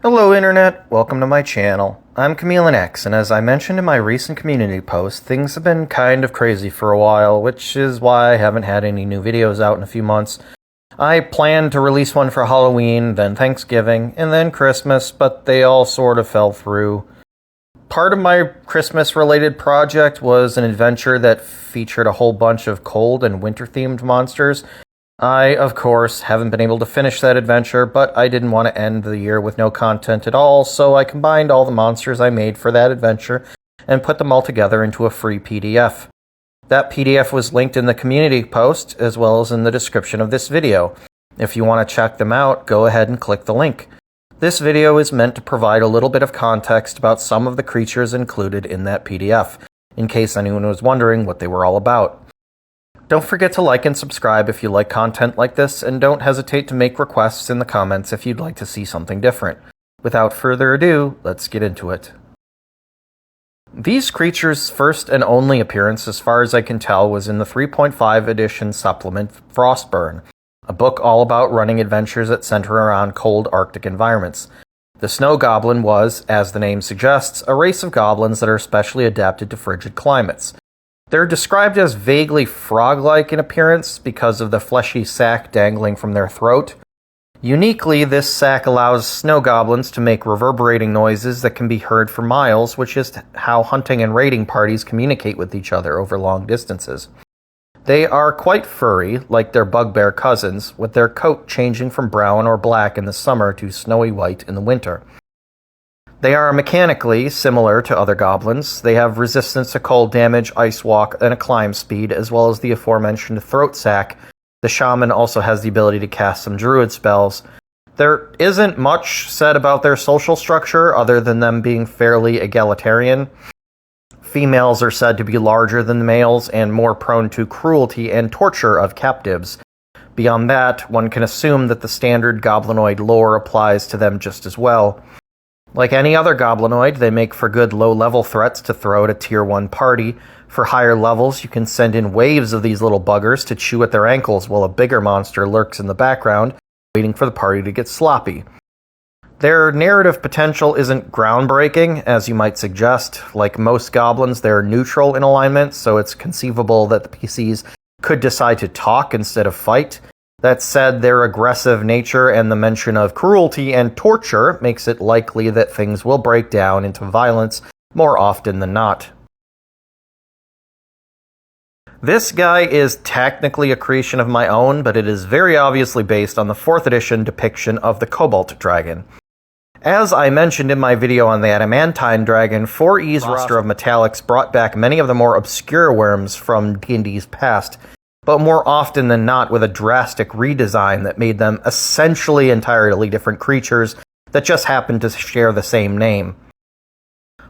Hello Internet, welcome to my channel. I'm ChameleonX, and as I mentioned in my recent community post, things have been kind of crazy for a while, which is why I haven't had any new videos out in a few months. I planned to release one for Halloween, then Thanksgiving, and then Christmas, but they all sort of fell through. Part of my Christmas-related project was an adventure that featured a whole bunch of cold and winter-themed monsters. I, of course, haven't been able to finish that adventure, but I didn't want to end the year with no content at all, so I combined all the monsters I made for that adventure and put them all together into a free PDF. That PDF was linked in the community post, as well as in the description of this video. If you want to check them out, go ahead and click the link. This video is meant to provide a little bit of context about some of the creatures included in that PDF, in case anyone was wondering what they were all about. Don't forget to like and subscribe if you like content like this, and don't hesitate to make requests in the comments if you'd like to see something different. Without further ado, let's get into it. These creatures' first and only appearance, as far as I can tell, was in the 3.5 edition supplement Frostburn, a book all about running adventures that center around cold Arctic environments. The Snow Goblin was, as the name suggests, a race of goblins that are specially adapted to frigid climates. They're described as vaguely frog-like in appearance because of the fleshy sac dangling from their throat. Uniquely, this sac allows snow goblins to make reverberating noises that can be heard for miles, which is how hunting and raiding parties communicate with each other over long distances. They are quite furry, like their bugbear cousins, with their coat changing from brown or black in the summer to snowy white in the winter. They are mechanically similar to other goblins. They have resistance to cold damage, ice walk, and a climb speed, as well as the aforementioned throat sac. The shaman also has the ability to cast some druid spells. There isn't much said about their social structure other than them being fairly egalitarian. Females are said to be larger than the males and more prone to cruelty and torture of captives. Beyond that, one can assume that the standard goblinoid lore applies to them just as well. Like any other goblinoid, they make for good low-level threats to throw at a Tier 1 party. For higher levels, you can send in waves of these little buggers to chew at their ankles while a bigger monster lurks in the background, waiting for the party to get sloppy. Their narrative potential isn't groundbreaking, as you might suggest. Like most goblins, they're neutral in alignment, so it's conceivable that the PCs could decide to talk instead of fight. That said, their aggressive nature and the mention of cruelty and torture makes it likely that things will break down into violence more often than not. This guy is technically a creation of my own, but it is very obviously based on the 4th edition depiction of the Cobalt Dragon. As I mentioned in my video on the Adamantine Dragon, 4E's roster of metallics brought back many of the more obscure worms from D&D's past, but more often than not with a drastic redesign that made them essentially entirely different creatures that just happened to share the same name.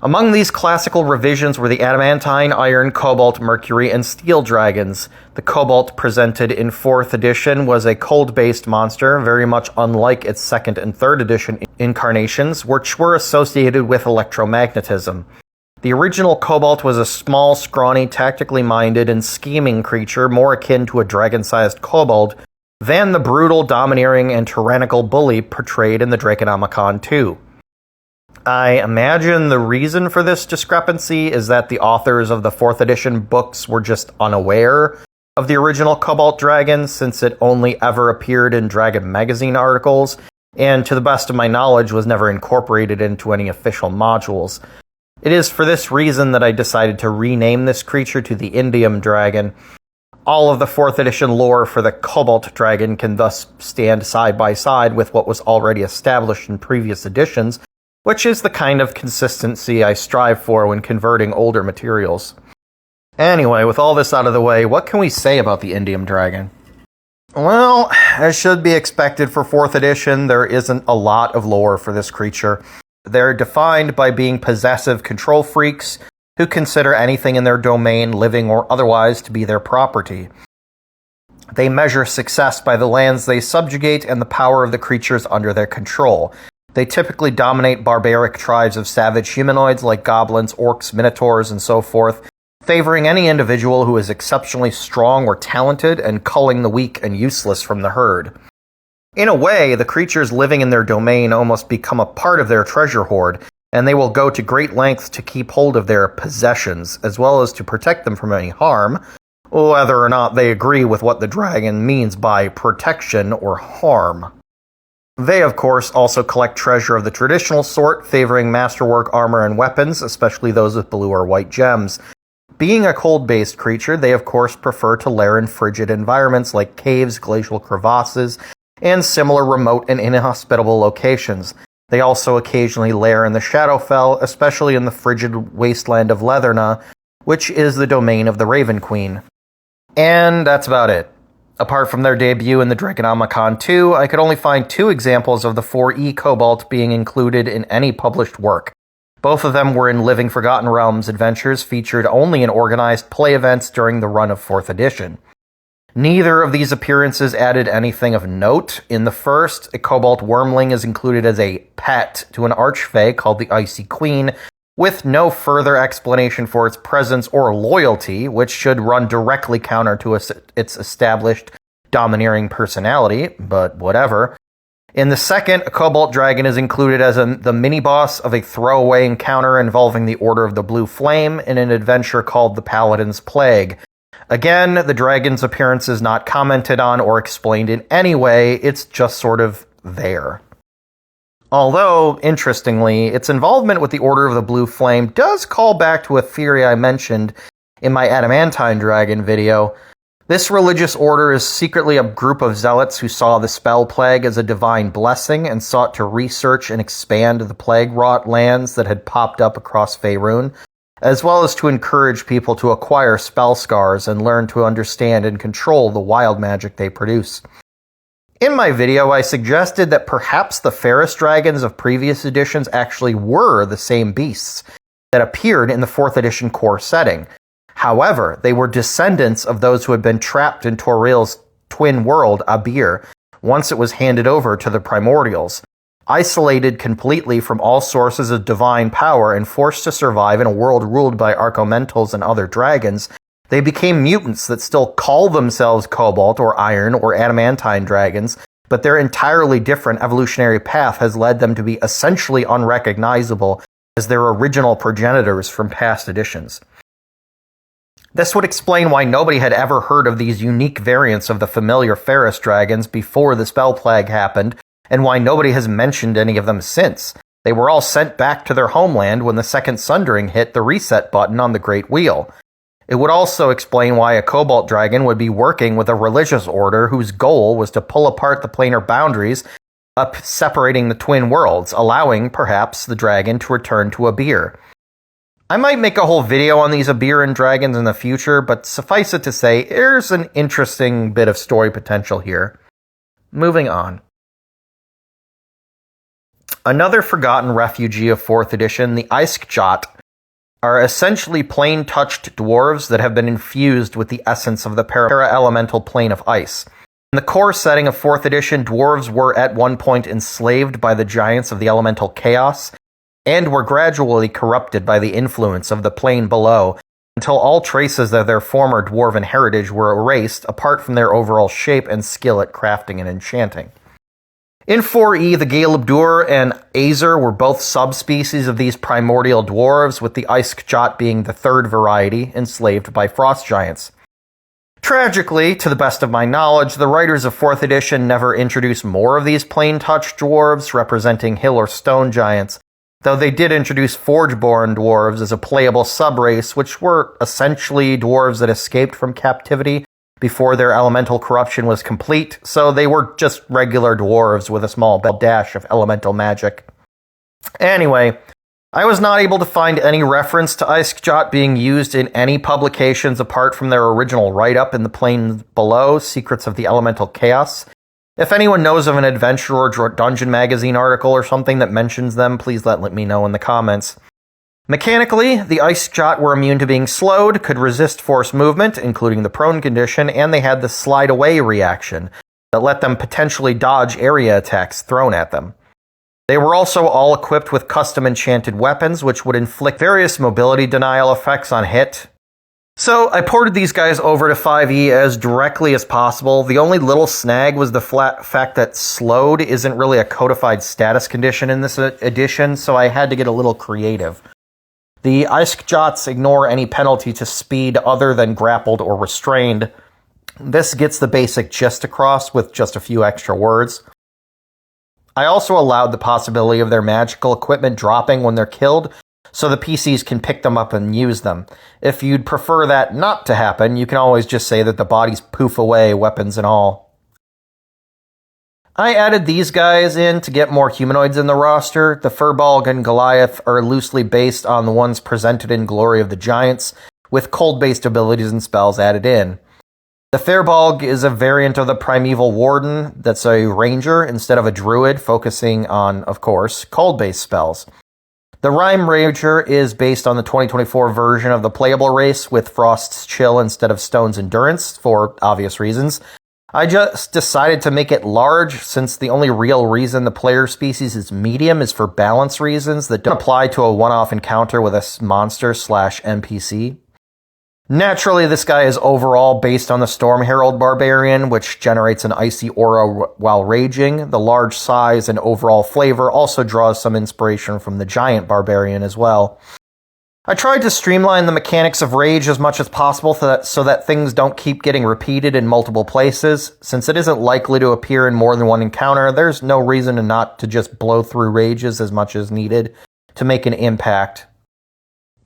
Among these classical revisions were the Adamantine, Iron, Cobalt, Mercury, and Steel dragons. The Cobalt presented in 4th edition was a cold-based monster, very much unlike its 2nd and 3rd edition incarnations, which were associated with electromagnetism. The original Cobalt was a small, scrawny, tactically minded, and scheming creature more akin to a dragon-sized kobold than the brutal, domineering, and tyrannical bully portrayed in the Draconomicon 2. I imagine the reason for this discrepancy is that the authors of the 4th edition books were just unaware of the original Cobalt Dragon, since it only ever appeared in Dragon magazine articles, and to the best of my knowledge was never incorporated into any official modules. It is for this reason that I decided to rename this creature to the Indium Dragon. All of the 4th edition lore for the Cobalt Dragon can thus stand side by side with what was already established in previous editions, which is the kind of consistency I strive for when converting older materials. Anyway, with all this out of the way, what can we say about the Indium Dragon? Well, as should be expected for 4th edition, there isn't a lot of lore for this creature. They're defined by being possessive control freaks who consider anything in their domain, living or otherwise, to be their property. They measure success by the lands they subjugate and the power of the creatures under their control. They typically dominate barbaric tribes of savage humanoids like goblins, orcs, minotaurs, and so forth, favoring any individual who is exceptionally strong or talented and culling the weak and useless from the herd. In a way, the creatures living in their domain almost become a part of their treasure hoard, and they will go to great lengths to keep hold of their possessions, as well as to protect them from any harm, whether or not they agree with what the dragon means by protection or harm. They, of course, also collect treasure of the traditional sort, favoring masterwork armor and weapons, especially those with blue or white gems. Being a cold-based creature, they of course prefer to lair in frigid environments like caves, glacial crevasses, and similar remote and inhospitable locations. They also occasionally lair in the Shadowfell, especially in the frigid wasteland of Leatherna, which is the domain of the Raven Queen. And that's about it. Apart from their debut in the Draconomicon 2, I could only find 2 examples of the 4E Kobold being included in any published work. Both of them were in Living Forgotten Realms adventures featured only in organized play events during the run of 4th edition. Neither of these appearances added anything of note. In the first, a Kobold Wyrmling is included as a pet to an Archfey called the Icy Queen, with no further explanation for its presence or loyalty, which should run directly counter to its established domineering personality, but whatever. In the second, a Cobalt Dragon is included as the mini-boss of a throwaway encounter involving the Order of the Blue Flame in an adventure called the Paladin's Plague. Again, the dragon's appearance is not commented on or explained in any way, it's just sort of there. Although, interestingly, its involvement with the Order of the Blue Flame does call back to a theory I mentioned in my Adamantine Dragon video. This religious order is secretly a group of zealots who saw the spell plague as a divine blessing and sought to research and expand the plague-wrought lands that had popped up across Faerun, as well as to encourage people to acquire spell scars and learn to understand and control the wild magic they produce. In my video, I suggested that perhaps the Ferris dragons of previous editions actually were the same beasts that appeared in the 4th edition core setting. However, they were descendants of those who had been trapped in Torril's twin world, Abir, once it was handed over to the Primordials. Isolated completely from all sources of divine power and forced to survive in a world ruled by Archomentals and other dragons, they became mutants that still call themselves Cobalt or Iron or Adamantine dragons, but their entirely different evolutionary path has led them to be essentially unrecognizable as their original progenitors from past editions. This would explain why nobody had ever heard of these unique variants of the familiar Ferris dragons before the spell plague happened, and why nobody has mentioned any of them since. They were all sent back to their homeland when the Second Sundering hit the reset button on the Great Wheel. It would also explain why a Cobalt Dragon would be working with a religious order whose goal was to pull apart the planar boundaries separating the twin worlds, allowing, perhaps, the dragon to return to Abir. I might make a whole video on these Abiran dragons in the future, but suffice it to say, there's an interesting bit of story potential here. Moving on. Another forgotten refugee of 4th edition, the Eiskjot, are essentially plane-touched dwarves that have been infused with the essence of the para-elemental plane of ice. In the core setting of 4th edition, dwarves were at one point enslaved by the giants of the elemental chaos, and were gradually corrupted by the influence of the plane below, until all traces of their former dwarven heritage were erased, apart from their overall shape and skill at crafting and enchanting. In 4E, the Galebdur and Azer were both subspecies of these primordial dwarves, with the Eiskjot being the third variety, enslaved by frost giants. Tragically, to the best of my knowledge, the writers of 4th edition never introduced more of these plane-touched dwarves, representing hill or stone giants, though they did introduce Forgeborn dwarves as a playable subrace, which were essentially dwarves that escaped from captivity before their elemental corruption was complete, so they were just regular dwarves with a small dash of elemental magic. Anyway, I was not able to find any reference to Eiskjot being used in any publications apart from their original write-up in the plane below, Secrets of the Elemental Chaos. If anyone knows of an adventure or dungeon magazine article or something that mentions them, please let me know in the comments. Mechanically, the Eiskjot were immune to being slowed, could resist force movement, including the prone condition, and they had the slide away reaction that let them potentially dodge area attacks thrown at them. They were also all equipped with custom enchanted weapons, which would inflict various mobility denial effects on hit. So I ported these guys over to 5e as directly as possible. The only little snag was the fact that slowed isn't really a codified status condition in this edition, so I had to get a little creative. The Eiskjots ignore any penalty to speed other than grappled or restrained. This gets the basic gist across with just a few extra words. I also allowed the possibility of their magical equipment dropping when they're killed, so the PCs can pick them up and use them. If you'd prefer that not to happen, you can always just say that the bodies poof away, weapons and all. I added these guys in to get more humanoids in the roster. The Firbolg and Goliath are loosely based on the ones presented in Glory of the Giants, with cold-based abilities and spells added in. The Firbolg is a variant of the Primeval Warden that's a ranger instead of a druid, focusing on, of course, cold-based spells. The Rime Ranger is based on the 2024 version of the playable race with Frost's Chill instead of Stone's Endurance, for obvious reasons. I just decided to make it large, since the only real reason the player species is medium is for balance reasons that don't apply to a one-off encounter with a monster/NPC. Naturally, this guy is overall based on the Storm Herald Barbarian, which generates an icy aura while raging. The large size and overall flavor also draws some inspiration from the Giant Barbarian as well. I tried to streamline the mechanics of rage as much as possible so that things don't keep getting repeated in multiple places. Since it isn't likely to appear in more than one encounter, there's no reason not to just blow through rages as much as needed to make an impact.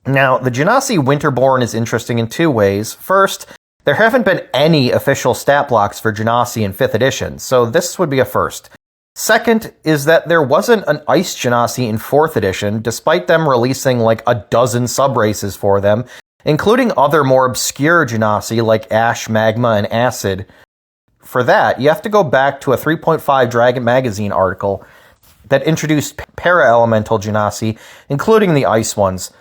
Now, the Genasi Winterborn is interesting in two ways. First, there haven't been any official stat blocks for Genasi in 5th edition, so this would be a first. Second is that there wasn't an Ice Genasi in 4th edition, despite them releasing like a dozen sub-races for them, including other more obscure Genasi like Ash, Magma, and Acid. For that, you have to go back to a 3.5 Dragon Magazine article that introduced para-elemental Genasi, including the Ice ones.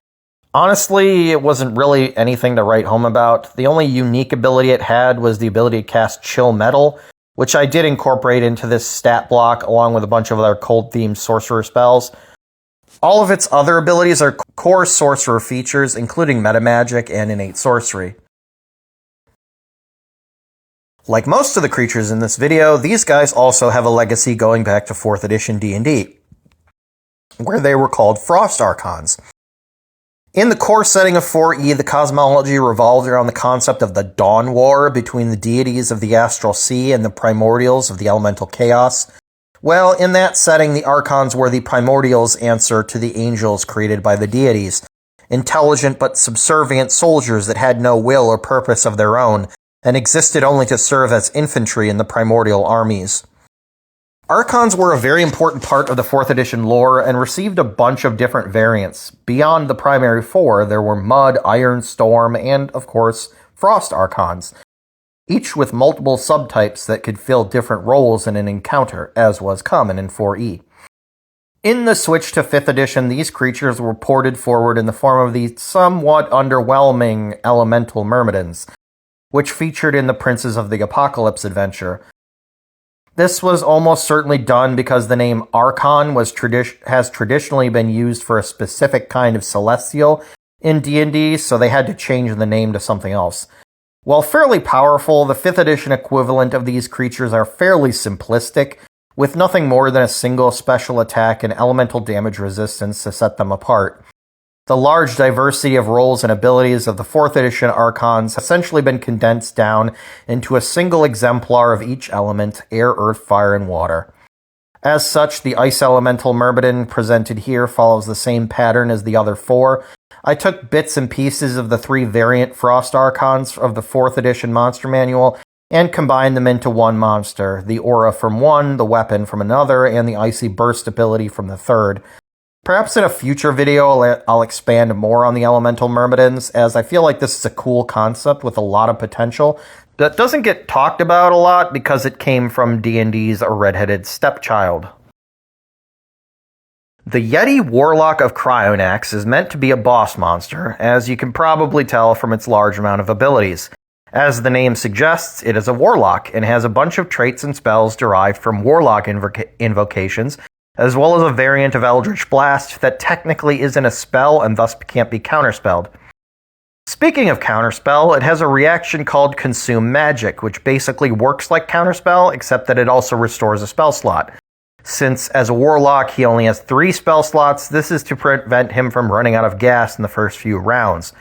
Honestly, it wasn't really anything to write home about. The only unique ability it had was the ability to cast Chill Metal, which I did incorporate into this stat block along with a bunch of other cold-themed sorcerer spells. All of its other abilities are core sorcerer features, including metamagic and innate sorcery. Like most of the creatures in this video, these guys also have a legacy going back to 4th edition D&D, where they were called Frost Archons. In the core setting of 4e, the cosmology revolved around the concept of the Dawn War between the deities of the Astral Sea and the primordials of the elemental chaos. Well, in that setting, the Archons were the primordials' answer to the angels created by the deities, intelligent but subservient soldiers that had no will or purpose of their own, and existed only to serve as infantry in the primordial armies. Archons were a very important part of the 4th edition lore and received a bunch of different variants. Beyond the primary 4, there were Mud, Iron, Storm, and, of course, Frost Archons, each with multiple subtypes that could fill different roles in an encounter, as was common in 4e. In the switch to 5th edition, these creatures were ported forward in the form of the somewhat underwhelming Elemental Myrmidons, which featured in the Princes of the Apocalypse adventure. This was almost certainly done because the name Archon has traditionally been used for a specific kind of celestial in D&D, so they had to change the name to something else. While fairly powerful, the 5th edition equivalent of these creatures are fairly simplistic, with nothing more than a single special attack and elemental damage resistance to set them apart. The large diversity of roles and abilities of the 4th edition Archons has essentially been condensed down into a single exemplar of each element: air, earth, fire, and water. As such, the Ice Elemental Myrmidon presented here follows the same pattern as the other 4. I took bits and pieces of the 3 variant Frost Archons of the 4th edition monster manual and combined them into one monster: the aura from one, the weapon from another, and the Icy Burst ability from the third. Perhaps in a future video I'll expand more on the Elemental Myrmidons, as I feel like this is a cool concept with a lot of potential that doesn't get talked about a lot because it came from D&D's A Red-Headed Stepchild. The Yeti Warlock of Cryonax is meant to be a boss monster, as you can probably tell from its large amount of abilities. As the name suggests, it is a warlock and has a bunch of traits and spells derived from warlock invocations, as well as a variant of Eldritch Blast that technically isn't a spell and thus can't be counterspelled. Speaking of Counterspell, it has a reaction called Consume Magic, which basically works like Counterspell, except that it also restores a spell slot. Since as a Warlock he only has 3 spell slots, this is to prevent him from running out of gas in the first few rounds.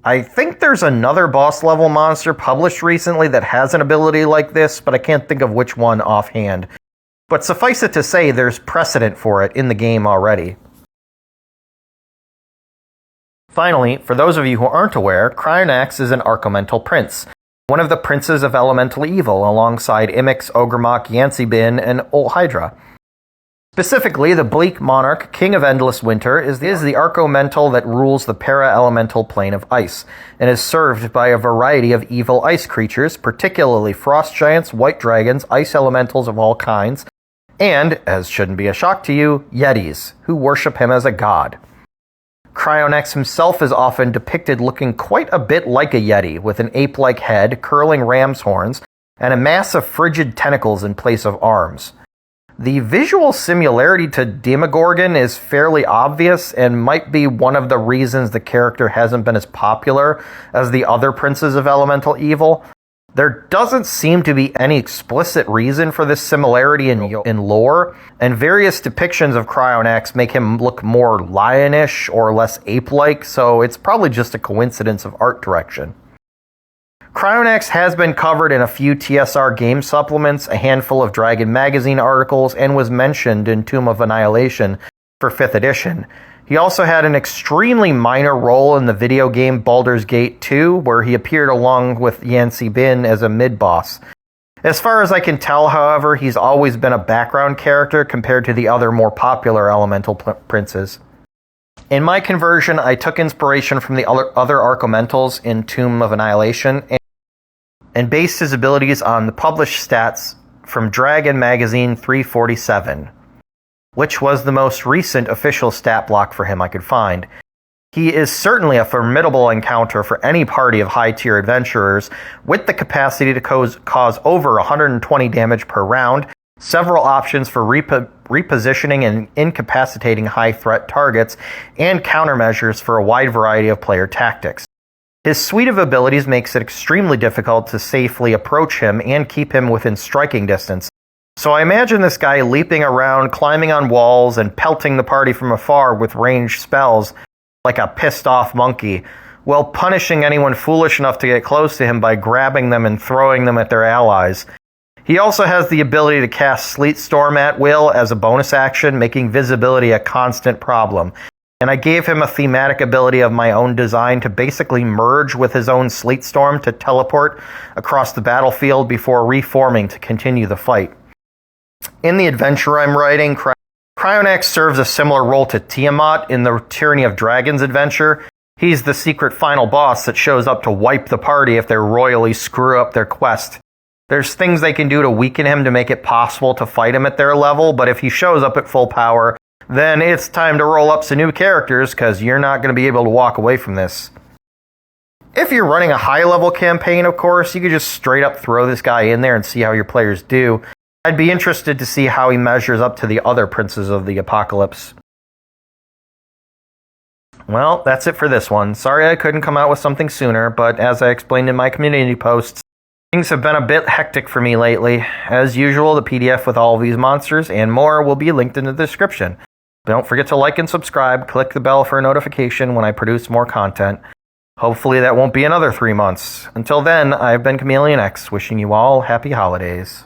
I think there's another boss level monster published recently that has an ability like this, but I can't think of which one offhand. But suffice it to say, there's precedent for it in the game already. Finally, for those of you who aren't aware, Cryonax is an Archomental Prince, one of the princes of elemental evil alongside Imix, Ogremok, Yancey-Bin, and Ol Hydra. Specifically, the Bleak Monarch, King of Endless Winter, is the Archomental that rules the para-elemental plane of ice, and is served by a variety of evil ice creatures, particularly frost giants, white dragons, ice elementals of all kinds, and, as shouldn't be a shock to you, Yetis, who worship him as a god. Cryonax himself is often depicted looking quite a bit like a Yeti, with an ape-like head, curling ram's horns, and a mass of frigid tentacles in place of arms. The visual similarity to Demogorgon is fairly obvious and might be one of the reasons the character hasn't been as popular as the other princes of elemental evil. There doesn't seem to be any explicit reason for this similarity in lore, and various depictions of Cryonax make him look more lionish or less ape-like, so it's probably just a coincidence of art direction. Cryonax has been covered in a few TSR game supplements, a handful of Dragon Magazine articles, and was mentioned in Tomb of Annihilation for 5th edition. He also had an extremely minor role in the video game Baldur's Gate 2, where he appeared along with Yancey-Bin as a mid-boss. As far as I can tell, however, he's always been a background character compared to the other more popular elemental princes. In my conversion, I took inspiration from the other Archomentals in Tomb of Annihilation, and based his abilities on the published stats from Dragon Magazine 347, which was the most recent official stat block for him I could find. He is certainly a formidable encounter for any party of high-tier adventurers, with the capacity to cause over 120 damage per round, several options for repositioning and incapacitating high-threat targets, and countermeasures for a wide variety of player tactics. His suite of abilities makes it extremely difficult to safely approach him and keep him within striking distance. So I imagine this guy leaping around, climbing on walls, and pelting the party from afar with ranged spells like a pissed-off monkey, while punishing anyone foolish enough to get close to him by grabbing them and throwing them at their allies. He also has the ability to cast Sleet Storm at will as a bonus action, making visibility a constant problem. And I gave him a thematic ability of my own design to basically merge with his own Sleet Storm to teleport across the battlefield before reforming to continue the fight. In the adventure I'm writing, Cryonax serves a similar role to Tiamat in the Tyranny of Dragons adventure. He's the secret final boss that shows up to wipe the party if they royally screw up their quest. There's things they can do to weaken him to make it possible to fight him at their level, but if he shows up at full power, then it's time to roll up some new characters, because you're not going to be able to walk away from this. If you're running a high-level campaign, of course, you could just straight up throw this guy in there and see how your players do. I'd be interested to see how he measures up to the other Princes of the Apocalypse. Well, that's it for this one. Sorry I couldn't come out with something sooner, but as I explained in my community posts, things have been a bit hectic for me lately. As usual, the PDF with all of these monsters and more will be linked in the description. Don't forget to like and subscribe, click the bell for a notification when I produce more content. Hopefully that won't be another 3 months. Until then, I've been Chameleon X, wishing you all happy holidays.